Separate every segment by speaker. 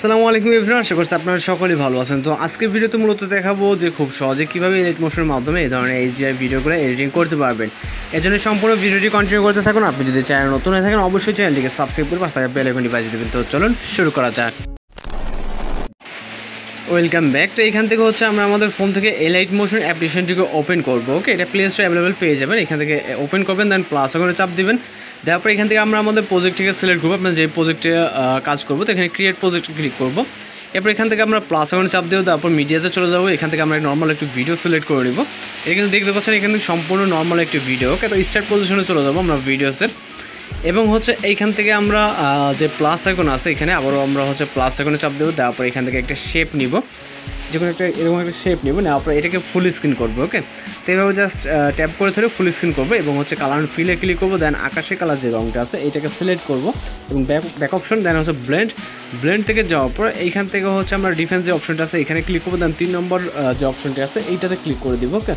Speaker 1: আসসালামু আলাইকুম এভরিওয়ান, আশা করছি আপনারা সকলেই ভালো আছেন। তো আজকের ভিডিওতে মূলত দেখাবো যে খুব সহজে কীভাবে এডিট মোশনের মাধ্যমে এই ধরনের এইচডিআর ভিডিওগুলো এডিটিং করতে পারবেন। এর জন্য সম্পূর্ণ ভিডিওটি কন্টিনিউ করতে থাকুন। আপনি যদি চ্যানেল নতুন হয়ে থাকেন অবশ্যই চ্যানেলটিকে সাবস্ক্রাইব করে পাশে থাকা বেল আইকনটি বাজিয়ে দেবেন। তো চলুন শুরু করা যাক। Welcome back. তো এখান থেকে হচ্ছে আমরা আমাদের ফোন থেকে এলাইট মোশন অ্যাপ্লিকেশনটিকে ওপেন করবো। ওকে, এটা প্লে স্টোরে অ্যাভেলেবেল পেয়ে যাবেন। এখান থেকে ওপেন করবেন, দেন প্লাস ওখানে চাপ দিবেন। দেওয়ার পর এখান থেকে আমরা আমাদের প্রজেক্টটিকে সিলেক্ট করবো। আপনার যে প্রজেক্টে কাজ করবো, তো এখানে ক্রিয়েট প্রজেক্ট ক্লিক করবো। এরপর এখান থেকে আমরা প্লাস ওখানে চাপ দেবো, তারপর মিডিয়াতে চলে যাবো। এখান থেকে আমরা নর্মাল একটু ভিডিও সিলেক্ট করে নিব। এখানে দেখতে পাচ্ছেন এখানে সম্পূর্ণ নর্মাল একটি ভিডিও। ওকে, তো স্টার্ট পজিশনে চলে যাবো আমরা ভিডিওসের। এবং হচ্ছে এইখান থেকে আমরা যে প্লাস আইকন আছে এখানে আবারও আমরা হচ্ছে প্লাস আইকনে চাপ দেবো। দেওয়ার পর এখান থেকে একটা শেপ নিব, যে কোনো একটা এরকম একটা শেপ নেব। নেওয়ার পর এটাকে ফুল স্ক্রিন করবো। ওকে, তো এইভাবে জাস্ট ট্যাপ করে ধরে ফুল স্ক্রিন করবো এবং হচ্ছে কালার ফিলে ক্লিক করবো। দেন আকাশি কালার যে রঙটা আছে এটাকে সিলেক্ট করবো এবং ব্যাক অপশন, দেন হচ্ছে ব্লেন্ড থেকে যাওয়ার পর এইখান থেকে হচ্ছে আমরা ডিফেন্স যে অপশনটা আছে এখানে ক্লিক করবো। দেন 3 নম্বর যে অপশনটি আছে এইটাতে ক্লিক করে দিব। ওকে,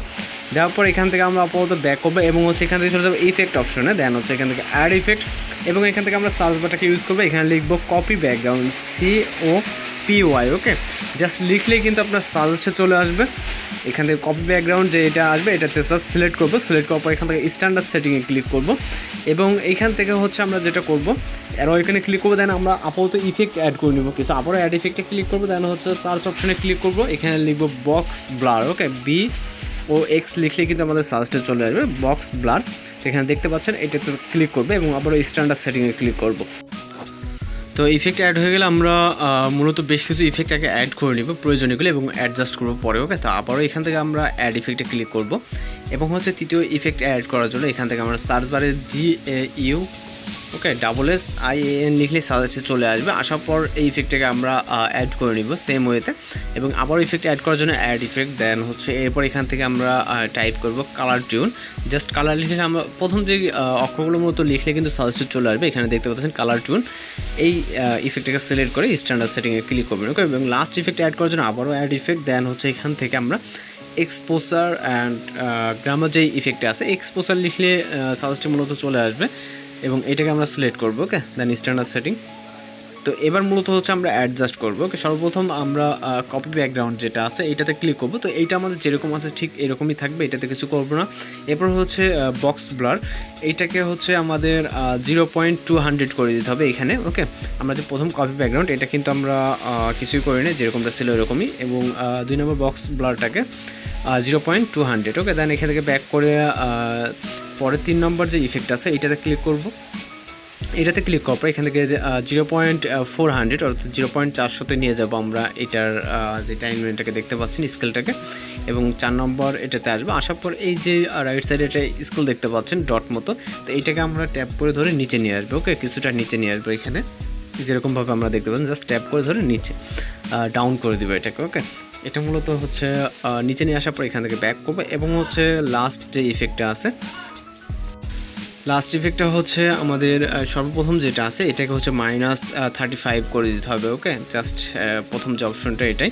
Speaker 1: দেওয়ার পর এখান থেকে আমরা আপাতত ব্যাক করবো এবং হচ্ছে এখান থেকে চলে যাবো ইফেক্ট অপশনে। দেন হচ্ছে এখান থেকে অ্যাড ইফেক্ট এবং এখান থেকে আমরা সার্চ বারটাকে ইউজ করবো। এখানে লিখবো কপি ব্যাকগ্রাউন্ড COPY। ওকে, জাস্ট লিখলেই কিন্তু আপনার সাজেস্টে চলে আসবে। এখান থেকে কপি ব্যাকগ্রাউন্ড যে এটা আসবে এটাতে সিলেক্ট করবো। সিলেক্ট করার পর এখান থেকে স্ট্যান্ডার্ড সেটিংয়ে ক্লিক করবো এবং এইখান থেকে হচ্ছে আমরা যেটা করবো আর এখানে ক্লিক করবো। দেন আমরা আপাতত ইফেক্ট অ্যাড করে নেবো কিছু। আবারও অ্যাড ইফেক্টে ক্লিক করবো। দেন হচ্ছে সার্চ অপশনে ক্লিক করবো। এখানে লিখবো বক্স ব্লার। ওকে, BOX লিখলে কিন্তু আমাদের সাজেস্টে চলে আসবে বক্স ব্লার। এখানে দেখতে পাচ্ছেন এটাতে ক্লিক করবো এবং আবারও স্ট্যান্ডার্ড সেটিংয়ে ক্লিক করবো। তো ইফেক্ট অ্যাড হয়ে গেলে আমরা মূলত বেশ কিছু ইফেক্টটাকে অ্যাড করে নিব প্রয়োজনীয়গুলো এবং অ্যাডজাস্ট করবো পরে। ওকে, তো আবারও এখান থেকে আমরা অ্যাড ইফেক্টে ক্লিক করব এবং হচ্ছে তৃতীয় ইফেক্ট অ্যাড করার জন্য এখান থেকে আমরা সার্চ বারে GAU SSIAN লিখলে সাজেস্টে চলে আসবে। আসার পর এই ইফেক্টটাকে আমরা অ্যাড করে নিব সেম ওয়েতে এবং আবারও ইফেক্ট অ্যাড করার জন্য অ্যাড ইফেক্ট। দেন হচ্ছে এরপর এখান থেকে আমরা টাইপ করব কালার টিউন। জাস্ট কালার লিখলে আমরা প্রথম যে অক্ষরগুলোর মতো লিখলে কিন্তু সাজেস্টে চলে আসবে। এখানে দেখতে পাচ্ছেন কালার টিউন। এই ইফেক্টটাকে সিলেক্ট করে স্ট্যান্ডার্ড সেটিংয়ে ক্লিক করবেন। ওকে, এবং লাস্ট ইফেক্ট অ্যাড করার জন্য আবারও অ্যাড ইফেক্ট। দেন হচ্ছে এখান থেকে আমরা এক্সপোজার অ্যান্ড গ্রামার যেই ইফেক্টটা আছে এক্সপোজার লিখলে সাজেস্টে মূলত চলে আসবে এবং এটাকে আমরা সিলেক্ট করবো। ওকে, দেন স্ট্যান্ডার্ড সেটিং। তো এবার মূলত হচ্ছে আমরা অ্যাডজাস্ট করবো। ওকে, সর্বপ্রথম আমরা কপি ব্যাকগ্রাউন্ড যেটা আছে এইটাতে ক্লিক করবো। তো এইটা আমাদের যেরকম আছে ঠিক এরকমই থাকবে, এটাতে কিছু করবো না। এরপর হচ্ছে বক্স ব্লার, এইটাকে হচ্ছে আমাদের 0.200 করে দিতে হবে এখানে। ওকে, আমরা যে প্রথম কপি ব্যাকগ্রাউন্ড এটা কিন্তু আমরা কিছুই করি না, যেরকমটা ছিল এরকমই। এবং 2 নম্বর বক্স ব্লারটাকে 0.200। ওকে, দেন এখান থেকে ব্যাক করে পরে 3 নম্বর যে ইফেক্ট আছে এইটাতে ক্লিক করব। এটাতে ক্লিক করার পর এখান থেকে যে 0.400 অর্থাৎ 0.400-তে নিয়ে যাব আমরা এটার যে টাইমলাইনটাকে দেখতে পাচ্ছেন স্কেলটাকে এবং 4 নম্বর এটাতে আসবে। আসার পর এই যে রাইট সাইডে একটা স্কেল দেখতে পাচ্ছেন ডট মতো, তো এইটাকে আমরা ট্যাপ করে ধরে নিচে নিয়ে আসবো। ওকে, কিছুটা নিচে নিয়ে আসবো। এখানে যেরকমভাবে আমরা দেখতে পাচ্ছেন জাস্ট ট্যাপ করে ধরে নিচে ডাউন করে দেবো এটাকে। ওকে, এটা মূলত হচ্ছে নিচে নিয়ে আসার পর এখান থেকে ব্যাক করবো এবং হচ্ছে লাস্ট যে ইফেক্টটা আছে লাস্ট ইফেক্টটা হচ্ছে আমাদের সর্বপ্রথম যেটা আছে এটাকে হচ্ছে -35 করে দিতে হবে। ওকে, জাস্ট প্রথম যে অপশনটা এটাই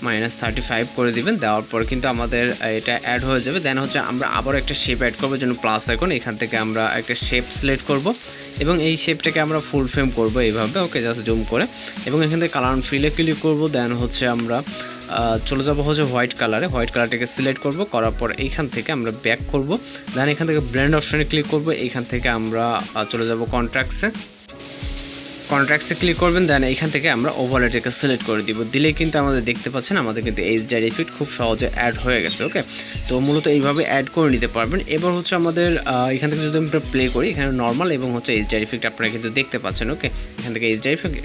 Speaker 1: -35 করে দিবেন। দেওয়ার পর কিন্তু আমাদের এটা অ্যাড হয়ে যাবে। দেন হচ্ছে আমরা আবার একটা শেপ অ্যাড করবো জন্য প্লাস আইকন, এখান থেকে আমরা একটা শেপ সিলেক্ট করব এবং এই শেপটাকে আমরা ফুল ফ্রেম করব এইভাবে। ওকে, জাস্ট জুম করে এবং এখান থেকে কালার ফিলে ক্লিক করব। দেন হচ্ছে আমরা চলে যাবো হচ্ছে হোয়াইট কালারটাকে সিলেক্ট করব। করার পর এইখান থেকে আমরা ব্যাক করব। দেন এখান থেকে ব্লেন্ড অপশনে ক্লিক করব। এইখান থেকে আমরা চলে যাব কন্ট্রাক্টসে ক্লিক করবেন। দেন এইখান থেকে আমরা ওভারলেটাকে সিলেক্ট করে দিব। দিলেই কিন্তু আমাদের দেখতে পাচ্ছেন আমাদের কিন্তু এইচডিআর ইফেক্ট খুব সহজে অ্যাড হয়ে গেছে। ওকে, তো মূলত এইভাবে অ্যাড করে নিতে পারবেন। এবার হচ্ছে আমাদের এখান থেকে যদি আমরা প্লে করি এখানে নর্মাল এবং হচ্ছে এইচডিআর ইফেক্ট আপনারা কিন্তু দেখতে পাচ্ছেন। ওকে, এখান থেকে এইচডিআর ইফেক্ট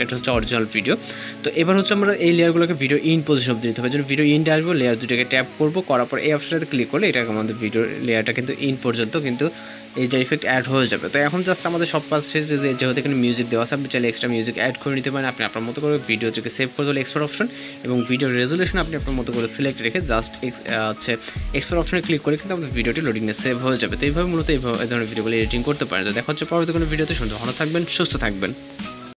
Speaker 1: এটা হচ্ছে অরিজিনাল ভিডিও। তো এবার হচ্ছে আমরা এই লেয়ারগুলোকে ভিডিও ইন পজিশন অবধি নিতে হবে। জন্য ভিডিও ইনটা আসবো, লেয়ার দুটোকে ট্যাপ করবো। করার পর এই অপশনটাতে ক্লিক করলে এটা আমাদের ভিডিও লেয়ারটা কিন্তু ইন পর্যন্ত কিন্তু এইচডিআর ইফেক্ট অ্যাড হয়ে যাবে। তো এখন জাস্ট আমাদের সব কাজ শেষ। যেহেতু এখানে মিউজিক দেওয়া আছে আপনি চাইলে এক্সট্রা মিউজিক অ্যাড করে নিতে পারেন। আপনি আপনার মতো করে ভিডিওটিকে সেভ করে দিলে এক্সপোর্ট অপশন এবং ভিডিও রেজুলেশন আপনি আপনার মতো করে সিলেক্ট রেখে জাস্ট হচ্ছে এক্সপোর্ট অপশনে ক্লিক করে কিন্তু আমাদের ভিডিওটি লোডিংয়ে সেভ হয়ে যাবে। তো এইভাবে মূলত এই ধরনের ভিডিওগুলো এডিটিং করতে পারেন। তো দেখা হচ্ছে পরবর্তী কোনো ভিডিওতে। সুন্দর ভালো থাকবেন, সুস্থ থাকবেন।